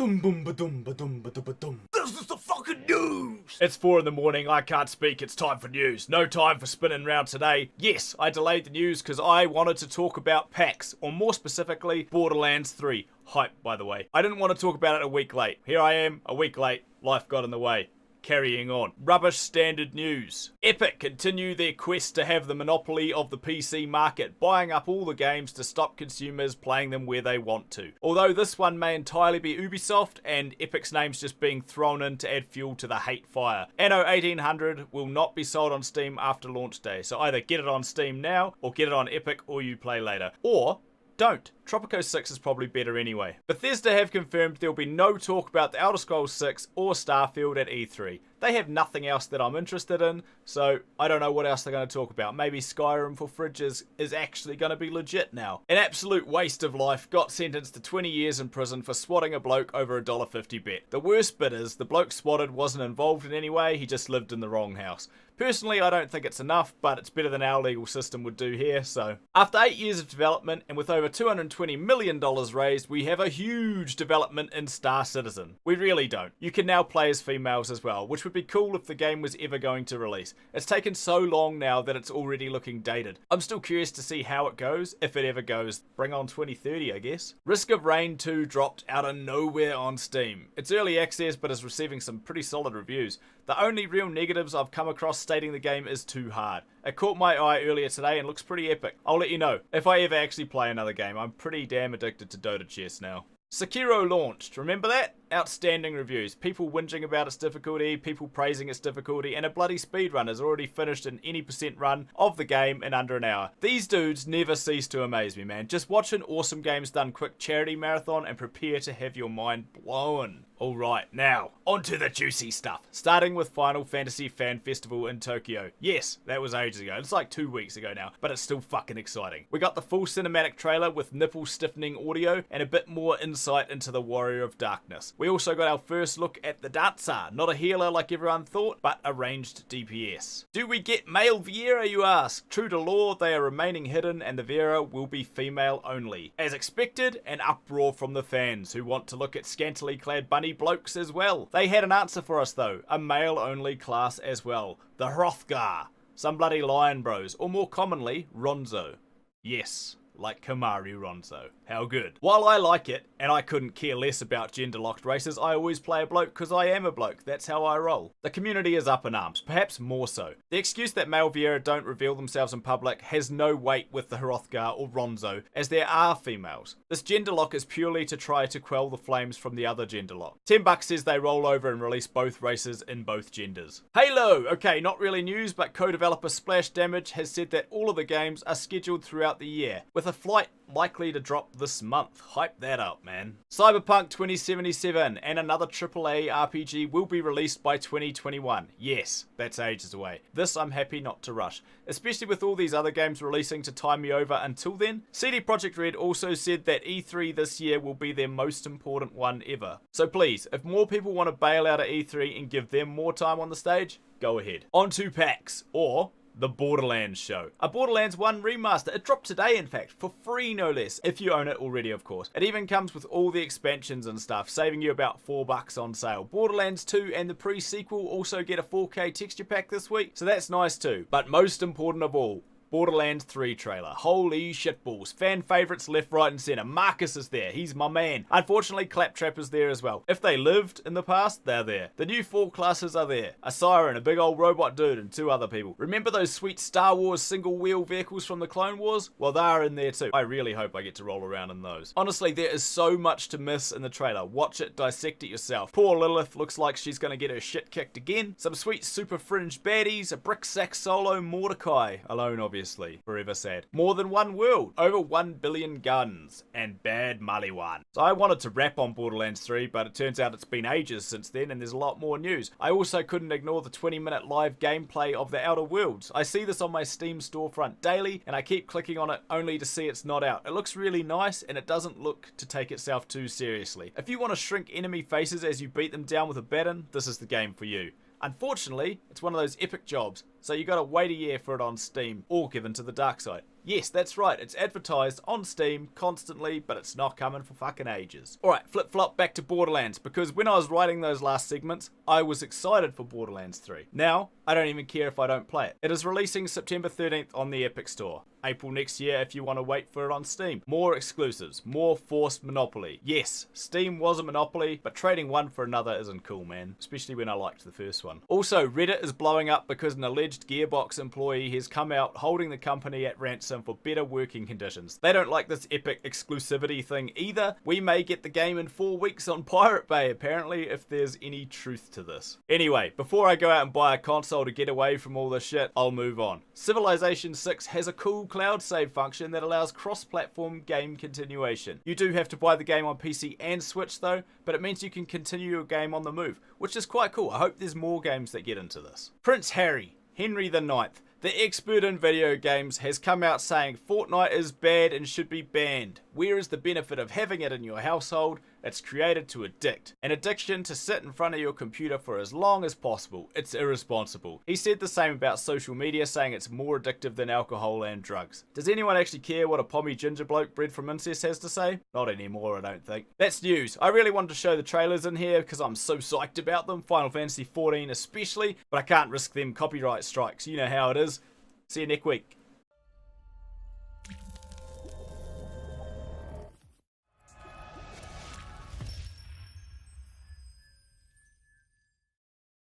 Dum bum ba dum ba dum ba dum ba dum. This is the fucking news! It's 4 in the morning, I can't speak, it's time for news. No time for spinning round today. Yes, I delayed the news because I wanted to talk about PAX, or more specifically, Borderlands 3. Hype, by the way. I didn't want to talk about it a week late. Here I am, a week late, life got in the way. Carrying on. Rubbish standard news. Epic continue their quest to have the monopoly of the PC market, buying up all the games to stop consumers playing them where they want to. Although this one may entirely be Ubisoft, and Epic's name's just being thrown in to add fuel to the hate fire. Anno 1800 will not be sold on Steam after launch day, so either get it on Steam now, or get it on Epic, or you play later. Or don't. Tropico 6 is probably better anyway. Bethesda have confirmed there will be no talk about the Elder Scrolls 6 or Starfield at E3. They have nothing else that I'm interested in, so I don't know what else they're going to talk about. Maybe Skyrim for fridges is actually going to be legit now. An absolute waste of life, got sentenced to 20 years in prison for swatting a bloke over a $1.50 bet. The worst bit is, the bloke swatted wasn't involved in any way, he just lived in the wrong house. Personally, I don't think it's enough, but it's better than our legal system would do here, so. After 8 years of development, and with over $220 million raised, we have a huge development in Star Citizen. We really don't. You can now play as females as well, which would be cool if the game was ever going to release. It's taken so long now that it's already looking dated. I'm still curious to see how it goes, if it ever goes. Bring on 2030, I guess. Risk of Rain 2 dropped out of nowhere on Steam. It's early access, but is receiving some pretty solid reviews. The only real negatives I've come across stating the game is too hard. It caught my eye earlier today and looks pretty epic. I'll let you know if I ever actually play another game. I'm pretty damn addicted to Dota chess now. Sekiro launched, remember that? Outstanding reviews, people whinging about its difficulty, people praising its difficulty, and a bloody speedrun has already finished an any percent run of the game in under an hour. These dudes never cease to amaze me, man. Just watch an Awesome Games Done quick charity marathon and prepare to have your mind blown. Alright, now, onto the juicy stuff. Starting with Final Fantasy Fan Festival in Tokyo. Yes, that was ages ago. It's like 2 weeks ago now, but it's still fucking exciting. We got the full cinematic trailer with nipple stiffening audio and a bit more insight into the Warrior of Darkness. We also got our first look at the dancer, not a healer like everyone thought, but a ranged DPS. Do we get male Viera, you ask? True to law, they are remaining hidden and the Viera will be female only. As expected, an uproar from the fans who want to look at scantily clad bunny blokes as well. They had an answer for us though, a male only class as well, the Hrothgar. Some bloody lion bros, or more commonly, Ronzo. Yes, like Kamaru Ronzo. How good. While I like it, and I couldn't care less about gender-locked races, I always play a bloke because I am a bloke. That's how I roll. The community is up in arms, perhaps more so. The excuse that male Viera don't reveal themselves in public has no weight with the Hrothgar or Ronzo, as there are females. This gender lock is purely to try to quell the flames from the other gender lock. $10 says they roll over and release both races in both genders. Halo! Okay, not really news, but co-developer Splash Damage has said that all of the games are scheduled throughout the year, with a flight likely to drop this month. Hype that up, man. Cyberpunk 2077 and another AAA RPG will be released by 2021. Yes, that's ages away. This I'm happy not to rush, especially with all these other games releasing to time me over until then. CD Projekt Red also said that E3 this year will be their most important one ever. So please, if more people want to bail out of E3 and give them more time on the stage, go ahead. On to PAX, or the Borderlands show. A Borderlands 1 remaster. It dropped today, in fact, for free no less, if you own it already, of course. It even comes with all the expansions and stuff, saving you about $4 on sale. Borderlands 2 and the pre-sequel also get a 4K texture pack this week, so that's nice too. But most important of all, Borderlands 3 trailer. Holy shitballs. Fan favourites left, right and centre. Marcus is there. He's my man. Unfortunately, Claptrap is there as well. If they lived in the past, they're there. The new 4 classes are there. A siren, a big old robot dude, and 2 other people. Remember those sweet Star Wars single-wheel vehicles from the Clone Wars? Well, they're in there too. I really hope I get to roll around in those. Honestly, there is so much to miss in the trailer. Watch it, dissect it yourself. Poor Lilith looks like she's gonna get her shit kicked again. Some sweet super fringe baddies, a brick sack solo Mordecai. Alone, obviously. Forever sad. More than one world, over 1 billion guns, and bad Maliwan. So I wanted to rap on Borderlands 3, but it turns out it's been ages since then and there's a lot more news. I also couldn't ignore the 20-minute live gameplay of the Outer Worlds. I see this on my Steam storefront daily, and I keep clicking on it only to see it's not out. It looks really nice, and it doesn't look to take itself too seriously. If you want to shrink enemy faces as you beat them down with a baton, this is the game for you. Unfortunately, it's one of those epic jobs. so you gotta wait a year for it on Steam, or given to the dark side. Yes, that's right, it's advertised on Steam constantly, but it's not coming for fucking ages. Alright, flip-flop back to Borderlands, because when I was writing those last segments, I was excited for Borderlands 3. Now, I don't even care if I don't play it. It is releasing September 13th on the Epic Store. April next year if you want to wait for it on Steam. More exclusives, more forced monopoly. Yes, Steam was a monopoly, but trading one for another isn't cool, man. Especially when I liked the first one. Also, Reddit is blowing up because an alleged Gearbox employee has come out holding the company at ransom for better working conditions. They don't like this Epic exclusivity thing either. We may get the game in 4 weeks on Pirate Bay, apparently, if there's any truth to this. Anyway, before I go out and buy a console to get away from all this shit, I'll move on. Civilization 6 has a cool cloud save function that allows cross-platform game continuation. You do have to buy the game on PC and Switch though, but it means you can continue your game on the move, which is quite cool. I hope there's more games that get into this. Prince Harry, Henry the Ninth, the expert in video games, has come out saying Fortnite is bad and should be banned. Where is the benefit of having it in your household? It's created to addict. An addiction to sit in front of your computer for as long as possible. It's irresponsible. He said the same about social media, saying it's more addictive than alcohol and drugs. Does anyone actually care what a pommy ginger bloke bred from incest has to say? Not anymore, I don't think. That's news. I really wanted to show the trailers in here because I'm so psyched about them, Final Fantasy XIV especially, but I can't risk them copyright strikes. You know how it is. See you next week.